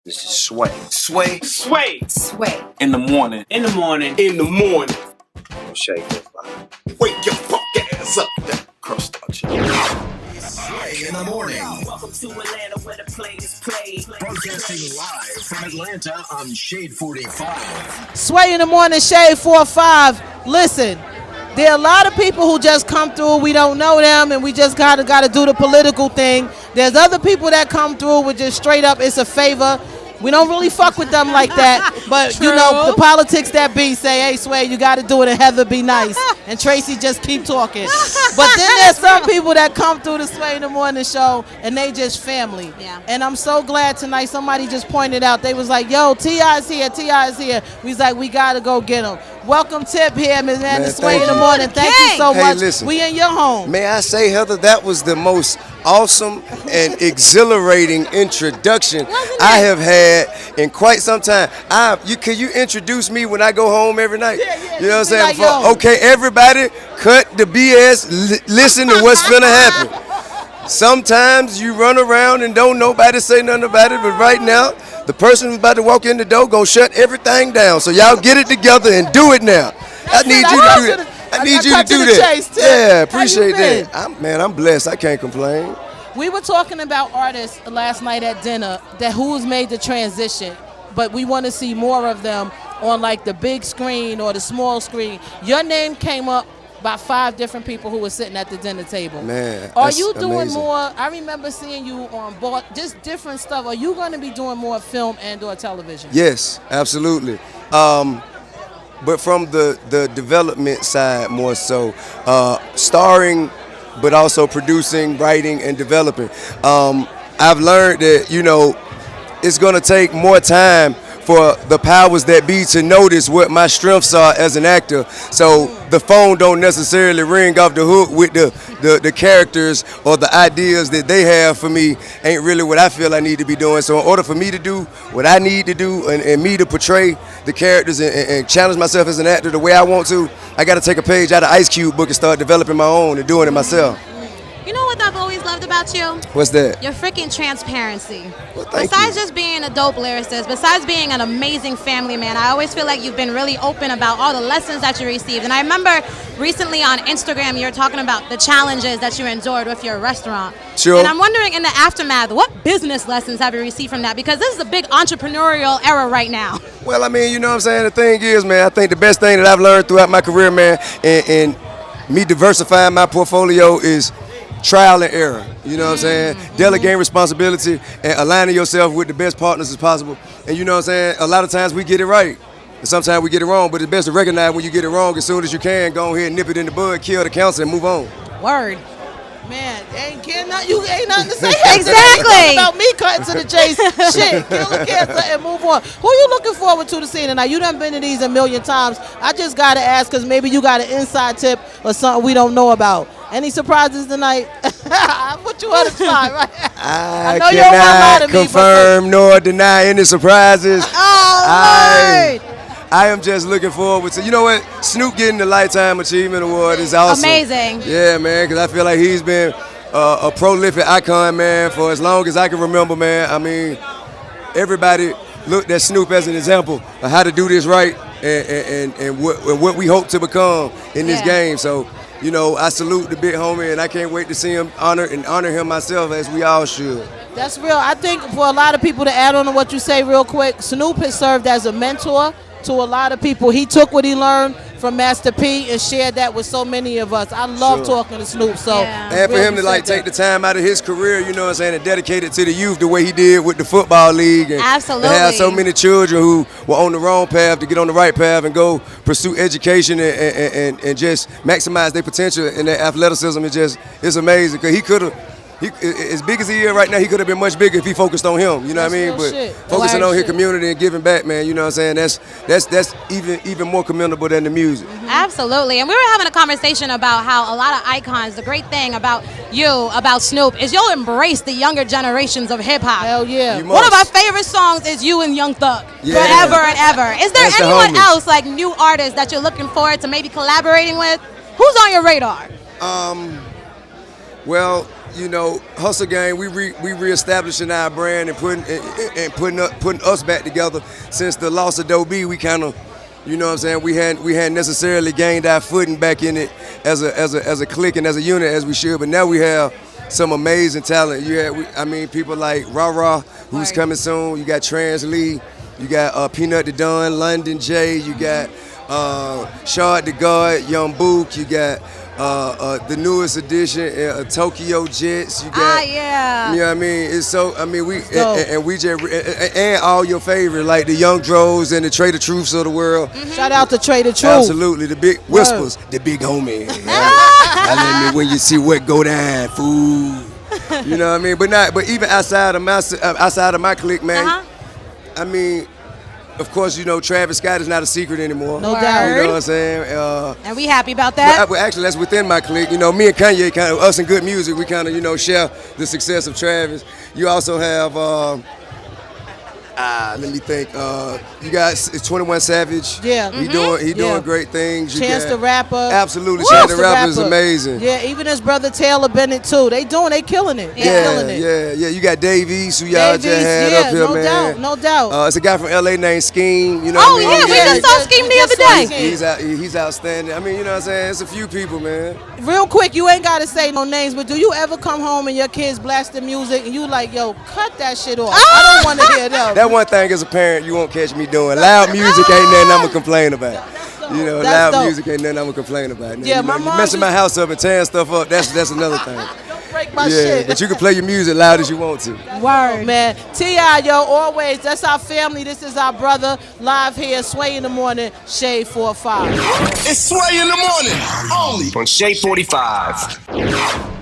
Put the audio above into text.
This is Sway. Sway. Sway. Sway. In the morning. In the morning. In the morning. Shake that fire. Wake your fuck ass up. That crust touch. Sway in the morning. Welcome to Atlanta where the players play. Broadcasting live from Atlanta on Shade 45. Sway in the morning, Shade 45. Listen, there are a lot of people who just come through. We don't know them, and we just got to do the political thing. There's other people that come through with just straight up, it's a favor. We don't really fuck with them like that. But, True. you know, the politics that be say, hey, Sway, you got to do it, and Heather be nice. And Tracy just keep talking. But then there's some people that come through the Sway in the Morning show, and they just family. Yeah. And I'm so glad tonight somebody just pointed out, they was like, yo, T.I.'s here, T.I.'s here. We was like, we got to go get him. Welcome, Tip, here, Ms. Man, the Sway in the Morning. Thank you so much. Listen, we in your home. May I say, Heather, that was the most awesome and exhilarating introduction I have had in quite some time. Could you introduce me when I go home every night? Yeah. You know what I'm saying? Like, yo. Okay, everybody, cut the BS. Listen to what's finna happen. Sometimes you run around and don't nobody say nothing about it, but right now, the person who's about to walk in the door gonna shut everything down. So y'all get it together and do it now. I need you to do that. I need you to do that. Yeah, appreciate that. I'm blessed. I can't complain. We were talking about artists last night at dinner that who's made the transition, but we want to see more of them on like the big screen or the small screen. Your name came up by 5 different people who were sitting at the dinner table. Man, are that's you doing amazing. more? I remember seeing you on board, just different stuff. Are you going to be doing more film and or television? Yes, absolutely. But from the development side more so, starring, but also producing, writing, and developing. I've learned that, you know, it's going to take more time for the powers that be to notice what my strengths are as an actor. So the phone don't necessarily ring off the hook with the characters or the ideas that they have for me ain't really what I feel I need to be doing. So in order for me to do what I need to do and me to portray the characters and challenge myself as an actor the way I want to, I got to take a page out of Ice Cube book and start developing my own and doing it myself. You know what I've always loved about you? What's that? Your freaking transparency. Well, thank Besides you. just being a dope lyricist, besides being an amazing family man, I always feel like you've been really open about all the lessons that you received. And I remember recently on Instagram, you were talking about the challenges that you endured with your restaurant. Sure. And I'm wondering, in the aftermath, what business lessons have you received from that? Because this is a big entrepreneurial era right now. Well, I mean, you know what I'm saying? The thing is, man, I think the best thing that I've learned throughout my career, man, and me diversifying my portfolio is trial and error. You know what I'm saying? Delegating responsibility and aligning yourself with the best partners as possible. And you know what I'm saying? A lot of times we get it right. And sometimes we get it wrong, but it's best to recognize when you get it wrong as soon as you can. Go ahead and nip it in the bud, kill the cancer, and move on. Word. Man, you ain't nothing to say. Exactly. About me cutting to the chase. Shit, kill the cancer and move on. Who you looking forward to see tonight? You done been to these a million times. I just got to ask because maybe you got an inside tip or something we don't know about. Any surprises tonight? I put you on the spot, right? I know you don't wanna lie to cannot me, confirm nor deny any surprises. Oh, Lord. I am just looking forward to, you know what, Snoop getting the Lifetime Achievement Award is awesome. Amazing. Yeah, man, because I feel like he's been a prolific icon, man, for as long as I can remember, man. I mean, everybody looked at Snoop as an example of how to do this right and what we hope to become in this game. So, you know, I salute the big homie, and I can't wait to see him honor him myself as we all should. That's real. I think for a lot of people, to add on to what you say real quick, Snoop has served as a mentor to a lot of people. He took what he learned from Master P and shared that with so many of us. I love talking to Snoop. So and for him to like take the time out of his career, you know what I'm saying, and dedicate it to the youth the way he did with the football league, and absolutely. to have so many children who were on the wrong path to get on the right path and go pursue education and just maximize their potential and their athleticism. It's amazing because he could have. As big as he is right now, he could have been much bigger if he focused on him. You know what I mean? But focusing on his community and giving back, man. You know what I'm saying? That's even more commendable than the music. Absolutely. And we were having a conversation about how a lot of icons, the great thing about you, about Snoop, is you'll embrace the younger generations of hip hop. Hell yeah. One of my favorite songs is You and Young Thug. Yeah. Forever and ever. Is there That's the anyone homie. else, like new artists, that you're looking forward to maybe collaborating with? Who's on your radar? Well, Hustle Gang, we reestablishing our brand and putting us back together. Since the loss of Doe B, we kind of, you know what I'm saying, we hadn't necessarily gained our footing back in it as a clique and as a unit as we should. But now we have some amazing talent. People like Ra, who's coming soon. You got Trans Lee. You got Peanut the Don, London J. You got Shard the God, Young Book. You got the newest edition, Tokyo Jets. You got, yeah. You know what I mean? It's so, we just, and all your favorites, like the Young Droves and the Trader Truths of the world. Mm-hmm. Shout out to Trader Truth. Absolutely, the big whispers, the big homie. I let me when you see what go down, fool. You know what I mean? But even outside of my clique, man. Of course, Travis Scott is not a secret anymore. No doubt. You know what I'm saying? And we happy about that? Well, actually, that's within my clique. Me and Kanye, us and Good Music, we kind of, share the success of Travis. You also have, let me think. You got 21 Savage. Yeah. He doing great things. Chance the Rapper. Absolutely. Chance the Rapper is amazing. Yeah, even his brother Taylor Bennett too. They killing it. Yeah. You got Dave East, who y'all just had up here, man. No doubt. It's a guy from LA named Scheme. You know we just saw Scheme the other day. He's outstanding. You know what I'm saying? It's a few people, man. Real quick, you ain't gotta say no names, but do you ever come home and your kids blasting music and you like, yo, cut that shit off? I don't want to hear them. That one thing as a parent you won't catch me doing. Loud music ain't nothing I'm gonna complain about. Loud music ain't nothing I'm gonna complain about. Yeah, my mom messing my house up and tearing stuff up. That's another thing. Don't break my shit. But you can play your music loud as you want to. Word, man. T.I., yo, always. That's our family. This is our brother. Live here, Sway in the Morning, Shade 45. It's Sway in the Morning, only On Shade 45.